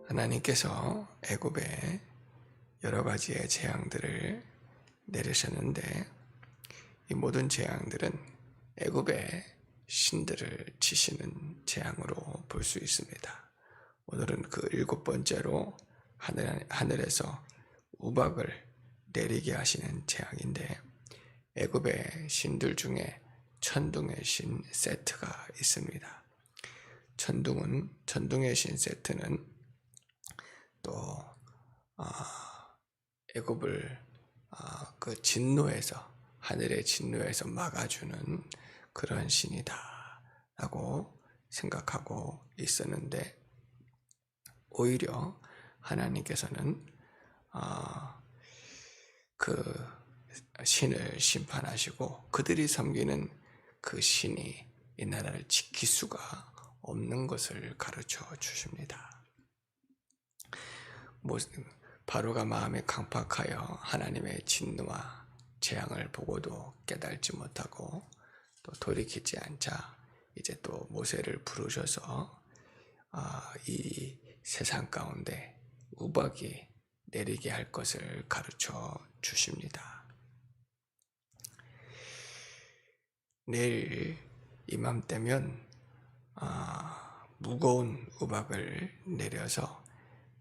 하나님께서 애굽에 여러 가지의 재앙들을 내리셨는데 이 모든 재앙들은 애굽의 신들을 치시는 재앙으로 볼 수 있습니다. 오늘은 그 7번째로 하늘에서 우박을 내리게 하시는 재앙인데 애굽의 신들 중에 천둥의 신 세트가 있습니다. 천둥의 신 세트는 또 애굽을 그 진노에서 하늘의 진노에서 막아주는 그런 신이다라고 생각하고 있었는데 오히려 하나님께서는 그 신을 심판하시고 그들이 섬기는 그 신이 이 나라를 지킬 수가 없는 것을 가르쳐 주십니다. 바로가 마음에 강팍하여 하나님의 진노와 재앙을 보고도 깨달지 못하고 또 돌이키지 않자 이제 또 모세를 부르셔서 이 세상 가운데 우박이 내리게 할 것을 가르쳐 주십니다. 내일 이맘때면 무거운 우박을 내려서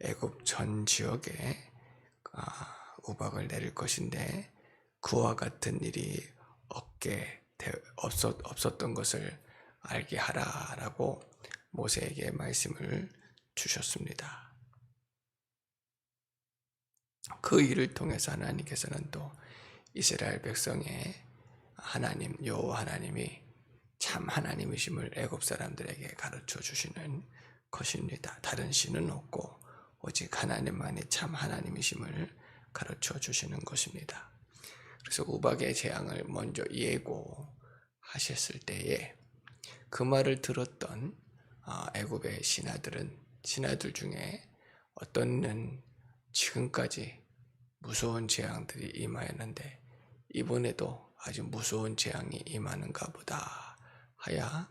애굽 전 지역에 우박을 내릴 것인데 그와 같은 일이 없었던 것을 알게 하라라고 모세에게 말씀을 주셨습니다. 그 일을 통해서 하나님께서는 또 이스라엘 백성의 하나님 여호와 하나님이 참 하나님이심을 애굽 사람들에게 가르쳐 주시는 것입니다. 다른 신은 없고 오직 하나님만이 참 하나님이심을 가르쳐 주시는 것입니다. 그래서 우박의 재앙을 먼저 예고하셨을 때에 그 말을 들었던 애굽의 신하들 중에 어떤 이는 지금까지 무서운 재앙들이 임하였는데 이번에도 아주 무서운 재앙이 임하는가 보다 하여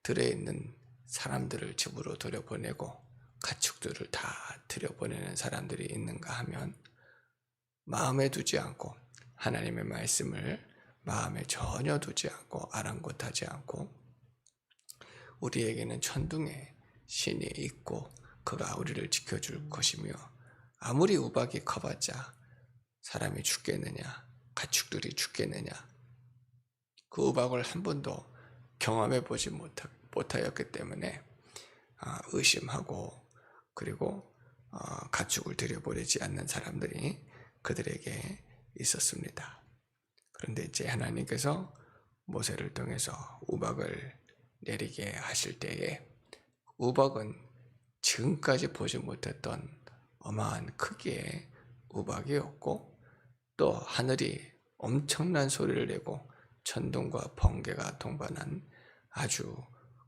들에 있는 사람들을 집으로 들여보내고 가축들을 다 들여보내는 사람들이 있는가 하면 마음에 두지 않고 하나님의 말씀을 마음에 전혀 두지 않고 아랑곳하지 않고 우리에게는 천둥의 신이 있고 그가 우리를 지켜줄 것이며 아무리 우박이 커봤자 사람이 죽겠느냐 가축들이 죽겠느냐 그 우박을 한 번도 경험해 보지 못하였기 때문에 의심하고 그리고 가축을 들여보내지 않는 사람들이 그들에게 있었습니다. 그런데 이제 하나님께서 모세를 통해서 우박을 내리게 하실 때에 우박은 지금까지 보지 못했던 어마한 크기의 우박이었고 또 하늘이 엄청난 소리를 내고 천둥과 번개가 동반한 아주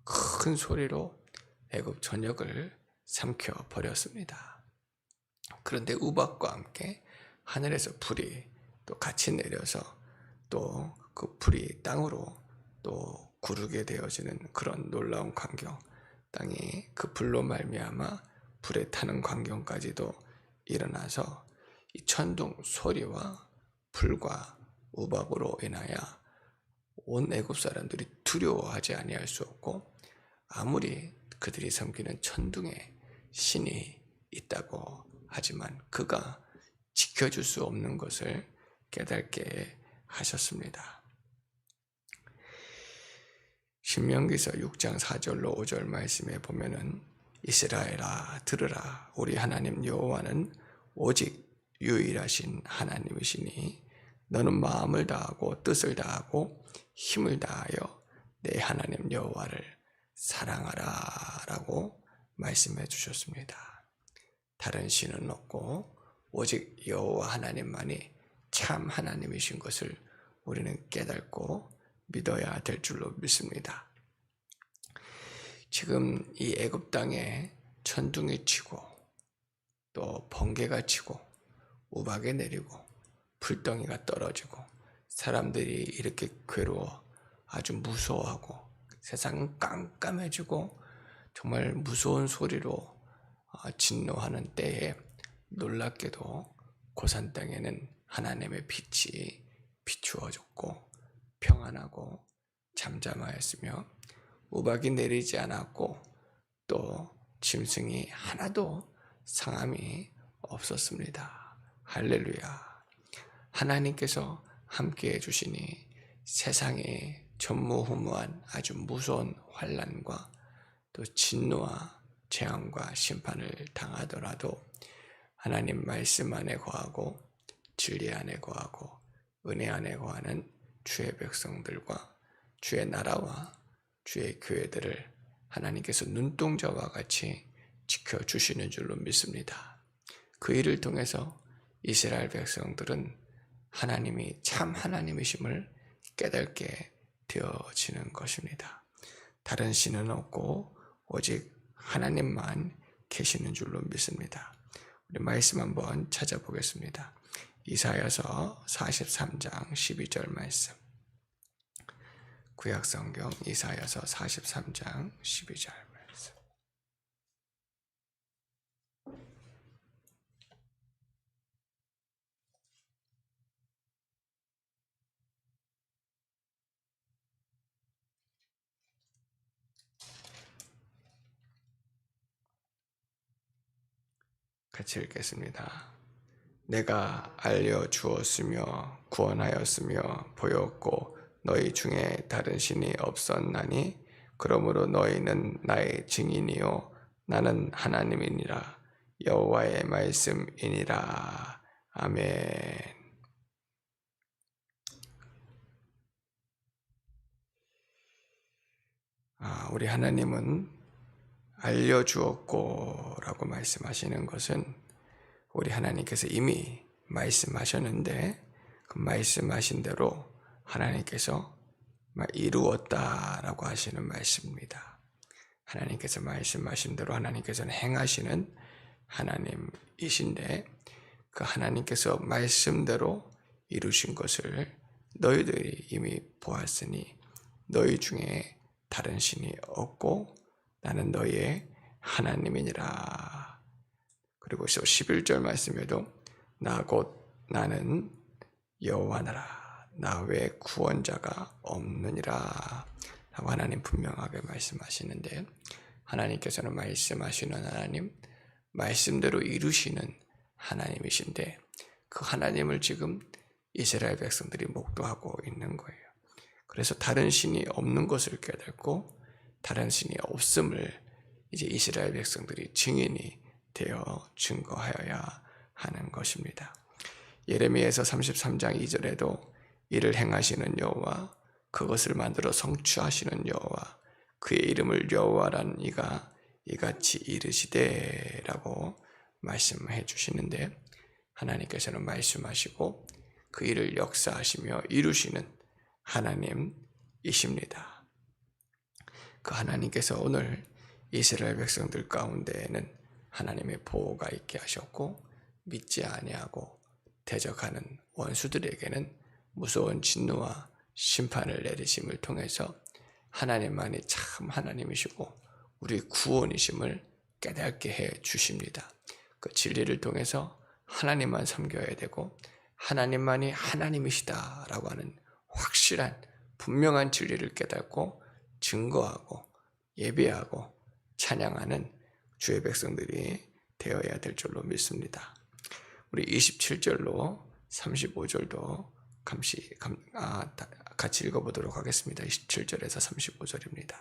큰 소리로 애굽 전역을 삼켜 버렸습니다. 그런데 우박과 함께 하늘에서 불이 또 같이 내려서 또 그 불이 땅으로 또 구르게 되어지는 그런 놀라운 광경, 땅이 그 불로 말미암아 불에 타는 광경까지도 일어나서 이 천둥 소리와 불과 우박으로 인하여 온 애굽 사람들이 두려워하지 아니할 수 없고 아무리 그들이 섬기는 천둥의 신이 있다고 하지만 그가 지켜줄 수 없는 것을 깨닫게 하셨습니다. 신명기서 6장 4절로 5절 말씀에 보면은 이스라엘아 들으라 우리 하나님 여호와는 오직 유일하신 하나님이시니 너는 마음을 다하고 뜻을 다하고 힘을 다하여 내 하나님 여호와를 사랑하라 라고 말씀해 주셨습니다. 다른 신은 없고 오직 여호와 하나님만이 참 하나님이신 것을 우리는 깨닫고 믿어야 될 줄로 믿습니다. 지금 이 애굽 땅에 천둥이 치고 또 번개가 치고 우박이 내리고 불덩이가 떨어지고 사람들이 이렇게 괴로워 아주 무서워하고 세상은 깜깜해지고 정말 무서운 소리로 진노하는 때에 놀랍게도 고산 땅에는 하나님의 빛이 비추어졌고 평안하고 잠잠하였으며 우박이 내리지 않았고 또 짐승이 하나도 상함이 없었습니다. 할렐루야. 하나님께서 함께해 주시니 세상에 전무후무한 아주 무서운 환난과 또 진노와 재앙과 심판을 당하더라도 하나님 말씀 안에 거하고 진리 안에 거하고 은혜 안에 거하는 주의 백성들과 주의 나라와 주의 교회들을 하나님께서 눈동자와 같이 지켜주시는 줄로 믿습니다. 그 일을 통해서 이스라엘 백성들은 하나님이 참 하나님이심을 깨닫게 되어지는 것입니다. 다른 신은 없고 오직 하나님만 계시는 줄로 믿습니다. 우리 말씀 한번 찾아보겠습니다. 이사야서 43장 12절 말씀. 구약성경 이사야서 43장 12절 말씀. 같이 읽겠습니다. 내가 알려주었으며 구원하였으며 보였고 너희 중에 다른 신이 없었나니 그러므로 너희는 나의 증인이요 나는 하나님이니라 여호와의 말씀이니라. 아멘. 우리 하나님은 알려주었고 라고 말씀하시는 것은 우리 하나님께서 이미 말씀하셨는데 그 말씀하신 대로 하나님께서 이루었다라고 하시는 말씀입니다. 하나님께서 말씀하신 대로 하나님께서는 행하시는 하나님이신데 그 하나님께서 말씀대로 이루신 것을 너희들이 이미 보았으니 너희 중에 다른 신이 없고 나는 너희의 하나님이니라. 그리고 11절 말씀에도 나 곧 나는 여호와나라 나 외에 구원자가 없느니라 라고 하나님 분명하게 말씀하시는데 하나님께서는 말씀하시는 하나님, 말씀대로 이루시는 하나님이신데 그 하나님을 지금 이스라엘 백성들이 목도하고 있는 거예요. 그래서 다른 신이 없는 것을 깨닫고 다른 신이 없음을 이제 이스라엘 백성들이 증인이 되어 증거하여야 하는 것입니다. 예레미야서 33장 2절에도 이를 행하시는 여호와 그것을 만들어 성취하시는 여호와 그의 이름을 여호와란 이가 이같이 이르시되 라고 말씀해 주시는데 하나님께서는 말씀하시고 그 일을 역사하시며 이루시는 하나님이십니다. 그 하나님께서 오늘 이스라엘 백성들 가운데에는 하나님의 보호가 있게 하셨고 믿지 아니하고 대적하는 원수들에게는 무서운 진노와 심판을 내리심을 통해서 하나님만이 참 하나님이시고 우리 구원이심을 깨닫게 해 주십니다. 그 진리를 통해서 하나님만 섬겨야 되고 하나님만이 하나님이시다라고 하는 확실한 분명한 진리를 깨닫고 증거하고 예배하고 찬양하는 주의 백성들이 되어야 될 줄로 믿습니다. 우리 27절로 35절도 같이 읽어보도록 하겠습니다. 27절에서 35절입니다.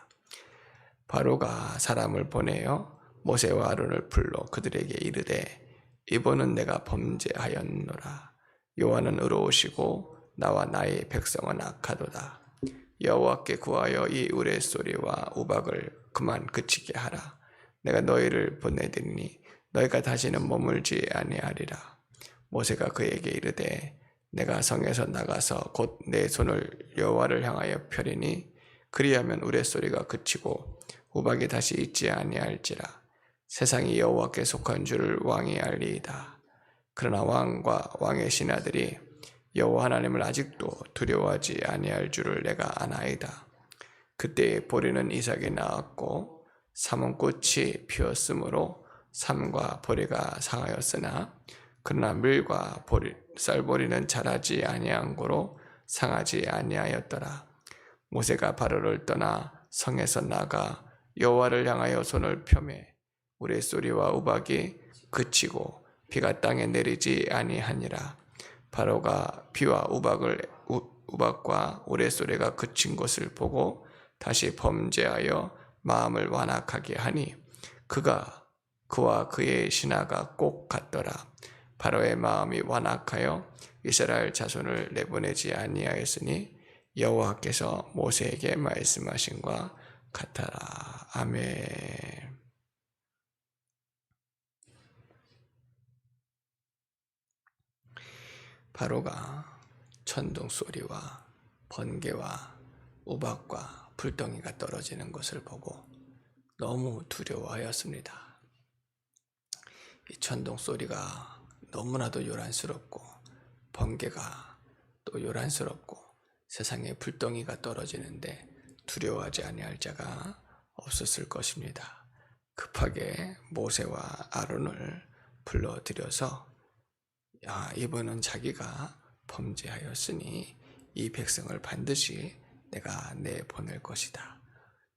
바로가 사람을 보내어 모세와 아론을 불러 그들에게 이르되 이번은 내가 범죄하였노라. 여호와는 의로우시고 나와 나의 백성은 악하도다. 여호와께 구하여 이 우레소리와 우박을 그만 그치게 하라. 내가 너희를 보내드리니 너희가 다시는 머물지 아니하리라. 모세가 그에게 이르되 내가 성에서 나가서 곧 내 손을 여호와를 향하여 펴리니 그리하면 우레소리가 그치고 우박이 다시 있지 아니할지라. 세상이 여호와께 속한 줄을 왕이 알리이다. 그러나 왕과 왕의 신하들이 여호와 하나님을 아직도 두려워하지 아니할 줄을 내가 아나이다. 그때에 보리는 이삭이 낳았고 사몬꽃이 피었으므로 삶과 보리가 상하였으나 그러나 밀과 쌀보리는 자라지 아니한 고로 상하지 아니하였더라. 모세가 바로를 떠나 성에서 나가 여호와를 향하여 손을 펴매 우레소리와 우박이 그치고 비가 땅에 내리지 아니하니라. 바로가 비와 우박과 우레소리가 그친 것을 보고 다시 범죄하여 마음을 완악하게 하니 그와 그의 신하가 꼭 같더라. 바로의 마음이 완악하여 이스라엘 자손을 내보내지 아니하였으니 여호와께서 모세에게 말씀하신과 같아라. 아멘. 바로가 천둥 소리와 번개와 우박과 불덩이가 떨어지는 것을 보고 너무 두려워하였습니다. 이 천둥 소리가 너무나도 요란스럽고 번개가 또 요란스럽고 세상에 불덩이가 떨어지는데 두려워하지 아니할 자가 없었을 것입니다. 급하게 모세와 아론을 불러들여서 이번은 자기가 범죄하였으니 이 백성을 반드시 내가 내보낼 것이다.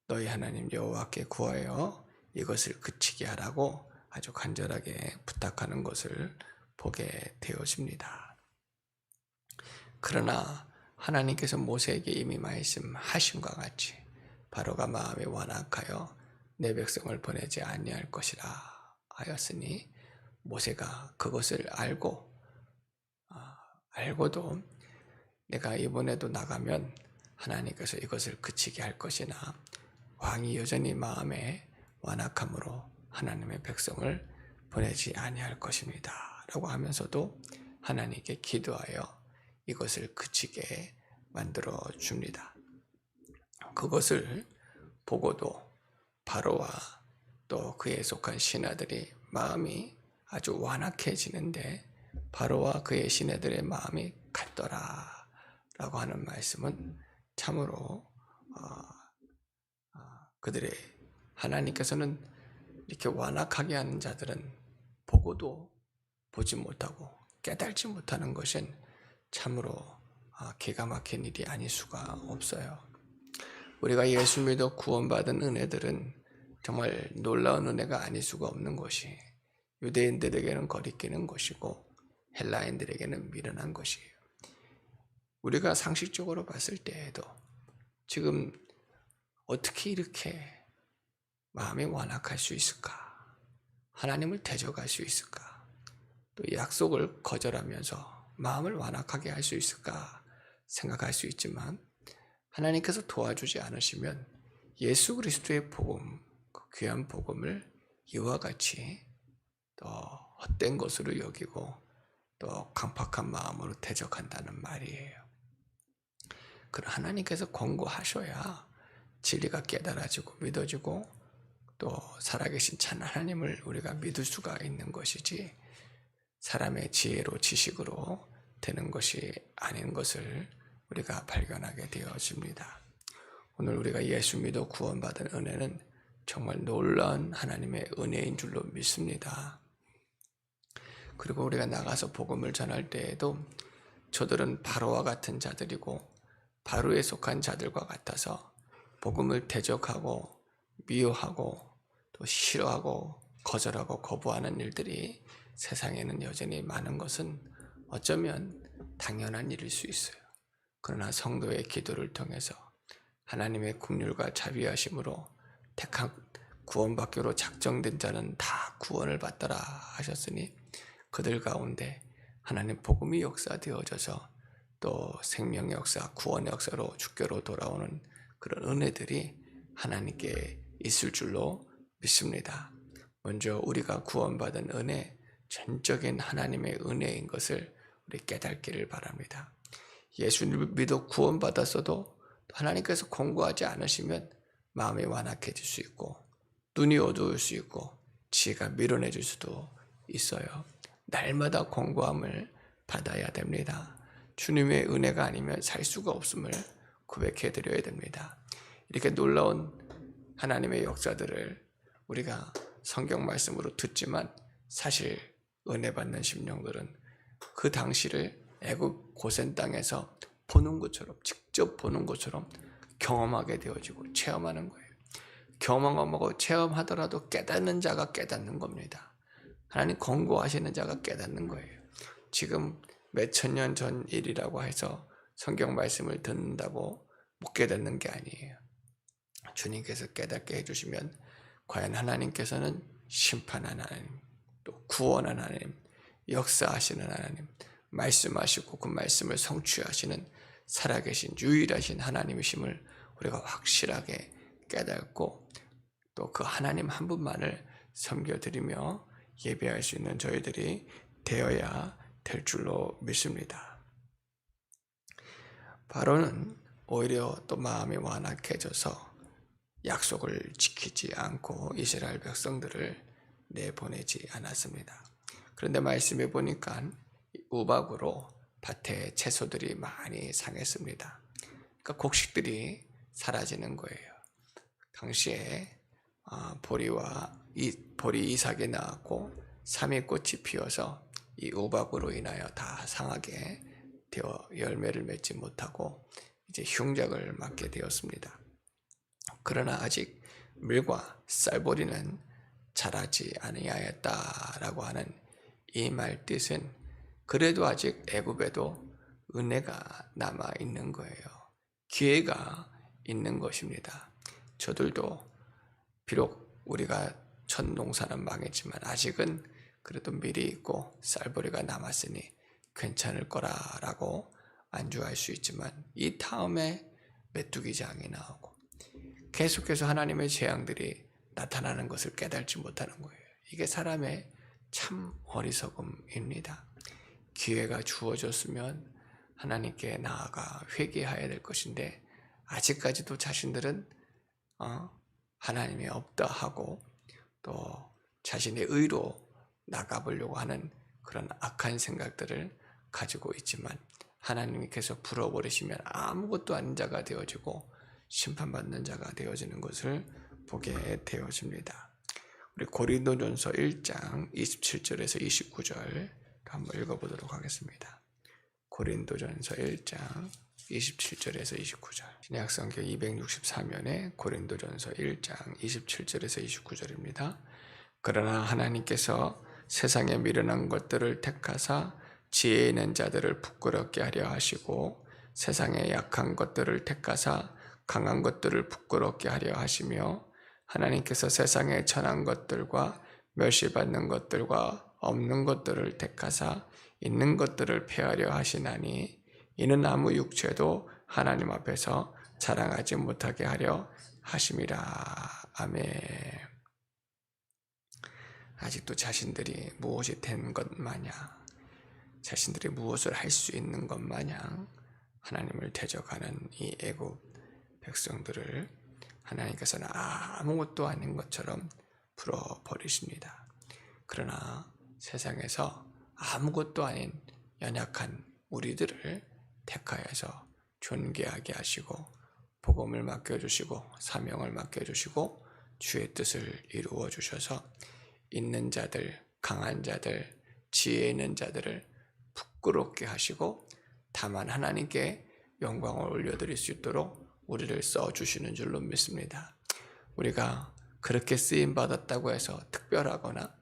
너희 하나님 여호와께 구하여 이것을 그치게 하라고 아주 간절하게 부탁하는 것을 보게 되어집니다. 그러나 하나님께서 모세에게 이미 말씀하신과 같이 바로가 마음이 완악하여 내 백성을 보내지 아니할 것이라 하였으니 모세가 그것을 알고도 내가 이번에도 나가면 하나님께서 이것을 그치게 할 것이나 왕이 여전히 마음에 완악함으로 하나님의 백성을 보내지 아니할 것입니다 라고 하면서도 하나님께 기도하여 이것을 그치게 만들어 줍니다. 그것을 보고도 바로와 또 그에 속한 신하들이 마음이 아주 완악해지는데 바로와 그의 신하들의 마음이 같더라 라고 하는 말씀은 참으로 그들의 하나님께서는 이렇게 완악하게 하는 자들은 보고도 보지 못하고 깨달지 못하는 것은 참으로 기가 막힌 일이 아닐 수가 없어요. 우리가 예수 믿어 구원받은 은혜들은 정말 놀라운 은혜가 아닐 수가 없는 것이 유대인들에게는 거리끼는 것이고 헬라인들에게는 미련한 것이에요. 우리가 상식적으로 봤을 때에도 지금 어떻게 이렇게 마음이 완악할 수 있을까? 하나님을 대적할 수 있을까? 또 약속을 거절하면서 마음을 완악하게 할 수 있을까 생각할 수 있지만 하나님께서 도와주지 않으시면 예수 그리스도의 복음, 그 귀한 복음을 이와 같이 또 헛된 것으로 여기고 또 강팍한 마음으로 대적한다는 말이에요. 그럼 하나님께서 권고하셔야 진리가 깨달아지고 믿어지고 또 살아계신 참 하나님을 우리가 믿을 수가 있는 것이지 사람의 지혜로 지식으로 되는 것이 아닌 것을 우리가 발견하게 되어집니다. 오늘 우리가 예수 믿어 구원받은 은혜는 정말 놀라운 하나님의 은혜인 줄로 믿습니다. 그리고 우리가 나가서 복음을 전할 때에도 저들은 바로와 같은 자들이고 바로에 속한 자들과 같아서 복음을 대적하고 미워하고 또 싫어하고 거절하고 거부하는 일들이 세상에는 여전히 많은 것은 어쩌면 당연한 일일 수 있어요. 그러나 성도의 기도를 통해서 하나님의 긍휼과 자비하심으로 택한 구원받기로 작정된 자는 다 구원을 받더라 하셨으니 그들 가운데 하나님 복음이 역사되어져서 또 생명의 역사, 구원의 역사로 주께로 돌아오는 그런 은혜들이 하나님께 있을 줄로 믿습니다. 먼저 우리가 구원받은 은혜, 전적인 하나님의 은혜인 것을 우리 깨닫기를 바랍니다. 예수 믿어 구원받았어도 하나님께서 권고하지 않으시면 마음이 완악해질 수 있고 눈이 어두울 수 있고 지혜가 밀어내질 수도 있어요. 날마다 권고함을 받아야 됩니다. 주님의 은혜가 아니면 살 수가 없음을 고백해 드려야 됩니다. 이렇게 놀라운 하나님의 역사들을 우리가 성경 말씀으로 듣지만 사실 은혜 받는 심령들은 그 당시를 애굽 고센 땅에서 보는 것처럼, 직접 보는 것처럼 경험하게 되어지고 체험하는 거예요. 경험하고 체험하더라도 깨닫는 자가 깨닫는 겁니다. 하나님 권고하시는 자가 깨닫는 거예요. 지금 몇천 년 전 일이라고 해서 성경 말씀을 듣는다고 못 깨닫는 게 아니에요. 주님께서 깨닫게 해주시면 과연 하나님께서는 심판하는 하나님, 또 구원하는 하나님, 역사하시는 하나님, 말씀하시고 그 말씀을 성취하시는 살아계신 유일하신 하나님이심을 우리가 확실하게 깨닫고 또 그 하나님 한 분만을 섬겨드리며 예배할 수 있는 저희들이 되어야 될 줄로 믿습니다. 바로는 오히려 또 마음이 완악해져서 약속을 지키지 않고 이스라엘 백성들을 내보내지 않았습니다. 그런데 말씀해 보니까 우박으로 밭에 채소들이 많이 상했습니다. 그러니까 곡식들이 사라지는 거예요. 당시에 보리 이삭이 나왔고 삼위꽃이 피어서 이 우박으로 인하여 다 상하게 되어 열매를 맺지 못하고 이제 흉작을 맞게 되었습니다. 그러나 아직 밀과 쌀보리는 자라지 아니하였다라고 하는 이 말 뜻은 그래도 아직 애굽에도 은혜가 남아 있는 거예요. 기회가 있는 것입니다. 저들도 비록 우리가 첫 농사는 망했지만 아직은 그래도 밀이 있고 쌀보리가 남았으니 괜찮을 거라라고 안주할 수 있지만 이 다음에 메뚜기장이 나오고 계속해서 하나님의 재앙들이 나타나는 것을 깨닫지 못하는 거예요. 이게 사람의 참 어리석음입니다. 기회가 주어졌으면 하나님께 나아가 회개해야 될 것인데 아직까지도 자신들은 하나님이 없다 하고 또 자신의 의로 나가보려고 하는 그런 악한 생각들을 가지고 있지만 하나님께서 풀어버리시면 아무것도 아닌 자가 되어지고 심판받는 자가 되어지는 것을 보게 되어집니다. 우리 고린도전서 1장 27절에서 29절 한번 읽어보도록 하겠습니다. 고린도전서 1장 27절에서 29절 신약성경 264면에 고린도전서 1장 27절에서 29절입니다. 그러나 하나님께서 세상에 미련한 것들을 택하사 지혜 있는 자들을 부끄럽게 하려 하시고 세상에 약한 것들을 택하사 강한 것들을 부끄럽게 하려 하시며 하나님께서 세상에 천한 것들과 멸시받는 것들과 없는 것들을 택하사 있는 것들을 폐하려 하시나니 이는 아무 육체도 하나님 앞에서 자랑하지 못하게 하려 하심이라. 아멘. 아직도 자신들이 무엇이 된 것 마냥 자신들이 무엇을 할 수 있는 것 마냥 하나님을 대적하는 이 애굽 백성들을 하나님께서는 아무것도 아닌 것처럼 풀어버리십니다. 그러나 세상에서 아무것도 아닌 연약한 우리들을 택하여서 존귀하게 하시고 복음을 맡겨주시고 사명을 맡겨주시고 주의 뜻을 이루어 주셔서 있는 자들, 강한 자들, 지혜 있는 자들을 부끄럽게 하시고 다만 하나님께 영광을 올려드릴 수 있도록 우리를 써주시는 줄로 믿습니다. 우리가 그렇게 쓰임받았다고 해서 특별하거나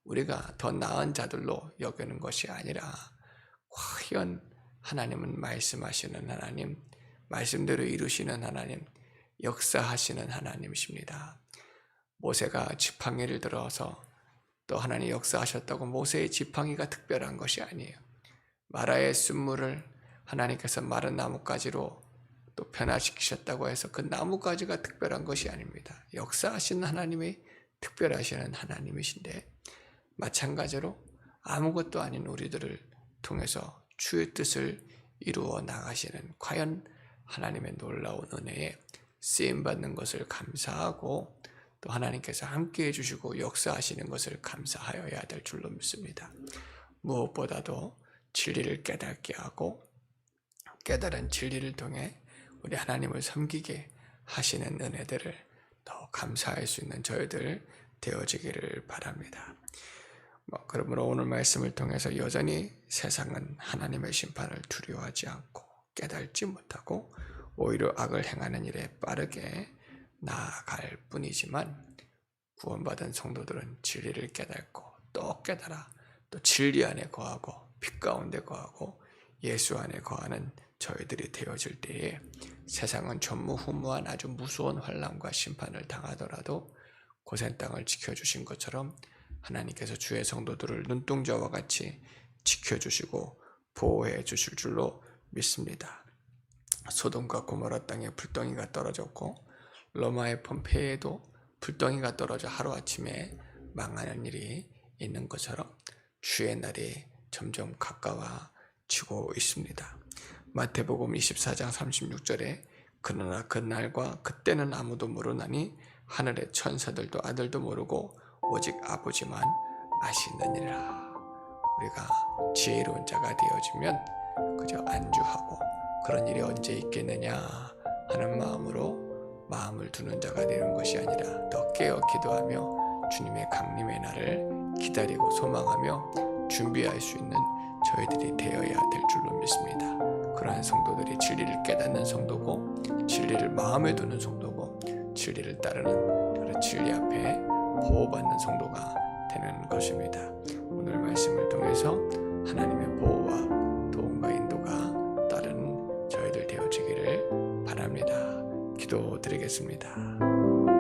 우리가 더 나은 자들로 여기는 것이 아니라 과연 하나님은 말씀하시는 하나님, 말씀대로 이루시는 하나님, 역사하시는 하나님이십니다. 모세가 지팡이를 들어서 또 하나님 역사하셨다고 모세의 지팡이가 특별한 것이 아니에요. 마라의 쓴물을 하나님께서 마른 나뭇가지로 또 변화시키셨다고 해서 그 나뭇가지가 특별한 것이 아닙니다. 역사하시는 하나님이 특별하시는 하나님이신데 마찬가지로 아무것도 아닌 우리들을 통해서 주의 뜻을 이루어 나가시는 과연 하나님의 놀라운 은혜에 쓰임받는 것을 감사하고 또 하나님께서 함께해 주시고 역사하시는 것을 감사하여야 될 줄로 믿습니다. 무엇보다도 진리를 깨닫게 하고 깨달은 진리를 통해 우리 하나님을 섬기게 하시는 은혜들을 더 감사할 수 있는 저희들 되어지기를 바랍니다. 그러므로 오늘 말씀을 통해서 여전히 세상은 하나님의 심판을 두려워하지 않고 깨닫지 못하고 오히려 악을 행하는 일에 빠르게 나아갈 뿐이지만, 구원받은 성도들은 진리를 깨닫고 또 깨달아 또 진리 안에 거하고 빛 가운데 거하고 예수 안에 거하는 저희들이 되어질 때에 세상은 전무후무한 아주 무서운 환난과 심판을 당하더라도 고센 땅을 지켜주신 것처럼 하나님께서 주의 성도들을 눈동자와 같이 지켜주시고 보호해 주실 줄로 믿습니다. 소돔과 고모라 땅에 불덩이가 떨어졌고 로마의 폼페이에도 불덩이가 떨어져 하루아침에 망하는 일이 있는 것처럼 주의 날이 점점 가까워지고 있습니다. 마태복음 24장 36절에 그러나 그날과 그때는 아무도 모르나니 하늘의 천사들도 아들도 모르고 오직 아버지만 아시느니라. 우리가 지혜로운 자가 되어지면 그저 안주하고 그런 일이 언제 있겠느냐 하는 마음으로 마음을 두는 자가 되는 것이 아니라 더 깨어 기도하며 주님의 강림의 날을 기다리고 소망하며 준비할 수 있는 저희들이 되어야 될 줄로 믿습니다. 그러한 성도들이 진리를 깨닫는 성도고 진리를 마음에 두는 성도고 진리를 따르는 그런 진리 앞에 보호받는 성도가 되는 것입니다. 오늘 말씀을 통해서 하나님의 보호와 도움과 인도가 따르는 저희들 되어지기를 바랍니다. 기도드리겠습니다.